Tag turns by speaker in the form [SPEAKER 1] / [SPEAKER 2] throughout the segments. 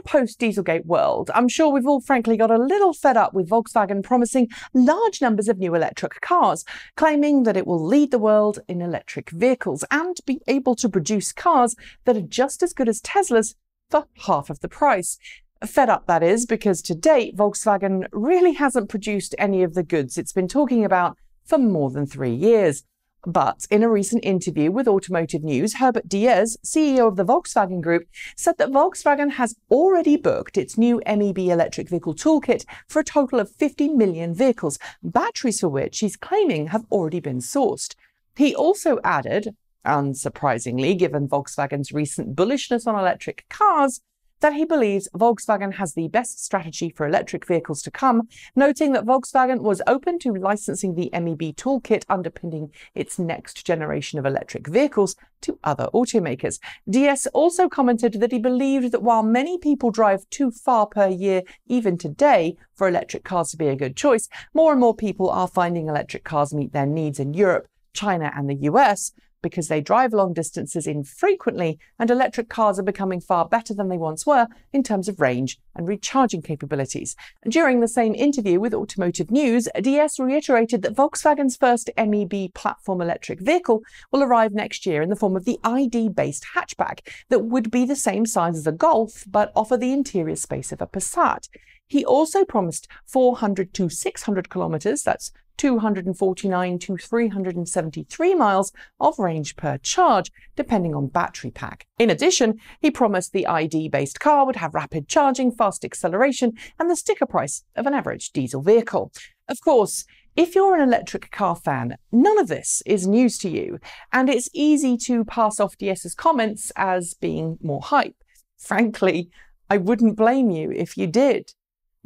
[SPEAKER 1] post-Dieselgate world, I'm sure we've all frankly got a little fed up with Volkswagen promising large numbers of new electric cars, claiming that it will lead the world in electric vehicles and be able to produce cars that are just as good as Tesla's for half of the price. Fed up, that is, because to date, Volkswagen really hasn't produced any of the goods it's been talking about for more than 3 years. But in a recent interview with Automotive News, Herbert Diess, CEO of the Volkswagen Group, said that Volkswagen has already booked its new MEB electric vehicle toolkit for a total of 50 million vehicles, batteries for which he's claiming have already been sourced. He also added, unsurprisingly given Volkswagen's recent bullishness on electric cars, that he believes Volkswagen has the best strategy for electric vehicles to come, noting that Volkswagen was open to licensing the MEB toolkit underpinning its next generation of electric vehicles to other automakers. Diess also commented that he believed that while many people drive too far per year even today for electric cars to be a good choice, more and more people are finding electric cars meet their needs in Europe, China and the US, because they drive long distances infrequently, and electric cars are becoming far better than they once were in terms of range and recharging capabilities. During the same interview with Automotive News, Diess reiterated that Volkswagen's first MEB platform electric vehicle will arrive next year in the form of the ID-based hatchback that would be the same size as a Golf but offer the interior space of a Passat. He also promised 400 to 600 kilometers, that's 249 to 373 miles of range per charge, depending on battery pack. In addition, he promised the ID-based car would have rapid charging, fast acceleration, and the sticker price of an average diesel vehicle. Of course, if you're an electric car fan, none of this is news to you, and it's easy to pass off Diess's comments as being more hype. Frankly, I wouldn't blame you if you did.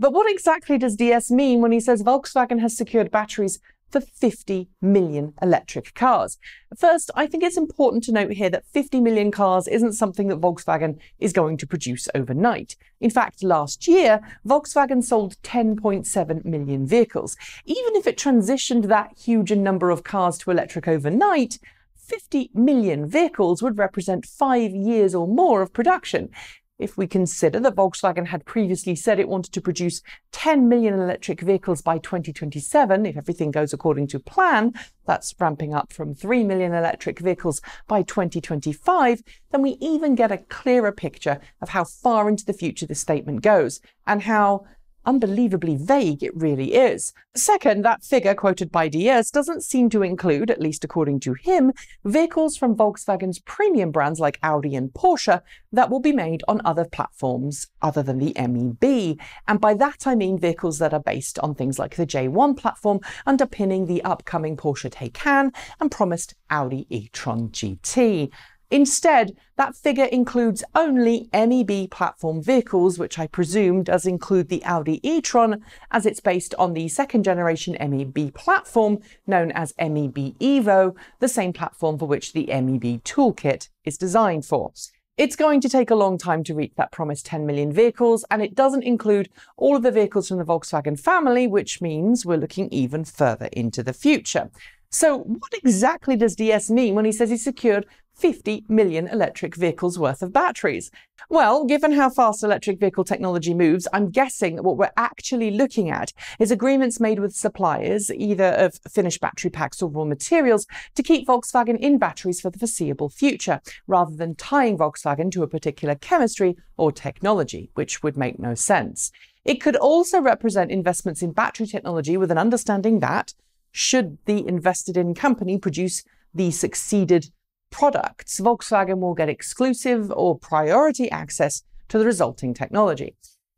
[SPEAKER 1] But what exactly does Diess mean when he says Volkswagen has secured batteries for 50 million electric cars? First, I think it's important to note here that 50 million cars isn't something that Volkswagen is going to produce overnight. In fact, last year, Volkswagen sold 10.7 million vehicles. Even if it transitioned that huge a number of cars to electric overnight, 50 million vehicles would represent 5 years or more of production. If we consider that Volkswagen had previously said it wanted to produce 10 million electric vehicles by 2027, if everything goes according to plan, that's ramping up from 3 million electric vehicles by 2025, then we even get a clearer picture of how far into the future this statement goes, and how unbelievably vague it really is. Second, that figure quoted by Diess doesn't seem to include, at least according to him, vehicles from Volkswagen's premium brands like Audi and Porsche that will be made on other platforms other than the MEB. And by that I mean vehicles that are based on things like the J1 platform underpinning the upcoming Porsche Taycan and promised Audi e-tron GT. Instead, that figure includes only MEB platform vehicles, which I presume does include the Audi e-tron, as it's based on the second generation MEB platform known as MEB Evo, the same platform for which the MEB toolkit is designed for. It's going to take a long time to reach that promised 10 million vehicles, and it doesn't include all of the vehicles from the Volkswagen family, which means we're looking even further into the future. So what exactly does Diess mean when he says he secured 50 million electric vehicles worth of batteries? Well, given how fast electric vehicle technology moves, I'm guessing that what we're actually looking at is agreements made with suppliers, either of finished battery packs or raw materials, to keep Volkswagen in batteries for the foreseeable future, rather than tying Volkswagen to a particular chemistry or technology, which would make no sense. It could also represent investments in battery technology with an understanding that, should the invested-in company produce the succeeded products, Volkswagen will get exclusive or priority access to the resulting technology.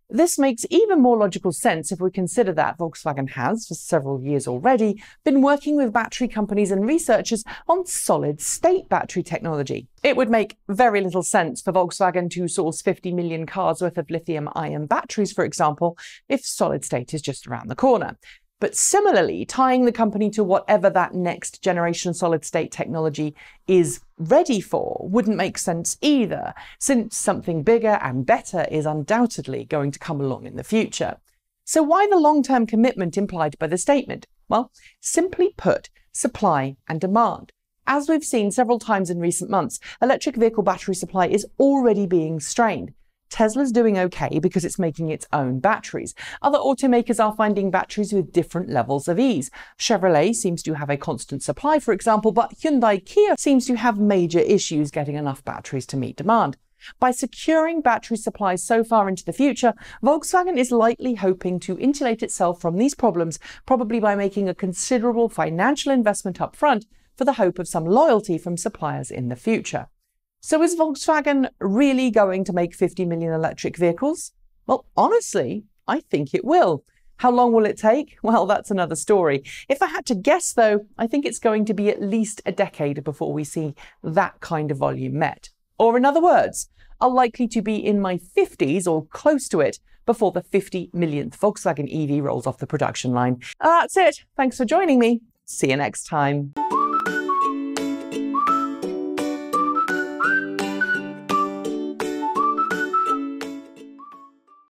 [SPEAKER 1] This makes even more logical sense if we consider that Volkswagen has, for several years already, been working with battery companies and researchers on solid-state battery technology. It would make very little sense for Volkswagen to source 50 million cars worth of lithium-ion batteries, for example, if solid-state is just around the corner. But similarly, tying the company to whatever that next generation solid-state technology is ready for wouldn't make sense either, since something bigger and better is undoubtedly going to come along in the future. So why the long-term commitment implied by the statement? Well, simply put, supply and demand. As we've seen several times in recent months, electric vehicle battery supply is already being strained. Tesla's doing okay because it's making its own batteries. Other automakers are finding batteries with different levels of ease. Chevrolet seems to have a constant supply, for example, but Hyundai Kia seems to have major issues getting enough batteries to meet demand. By securing battery supplies so far into the future, Volkswagen is likely hoping to insulate itself from these problems, probably by making a considerable financial investment up front for the hope of some loyalty from suppliers in the future. So is Volkswagen really going to make 50 million electric vehicles? Well, honestly, I think it will. How long will it take? Well, that's another story. If I had to guess, though, I think it's going to be at least a decade before we see that kind of volume met. Or in other words, I'll likely to be in my 50s or close to it before the 50 millionth Volkswagen EV rolls off the production line. That's it. Thanks for joining me. See you next time.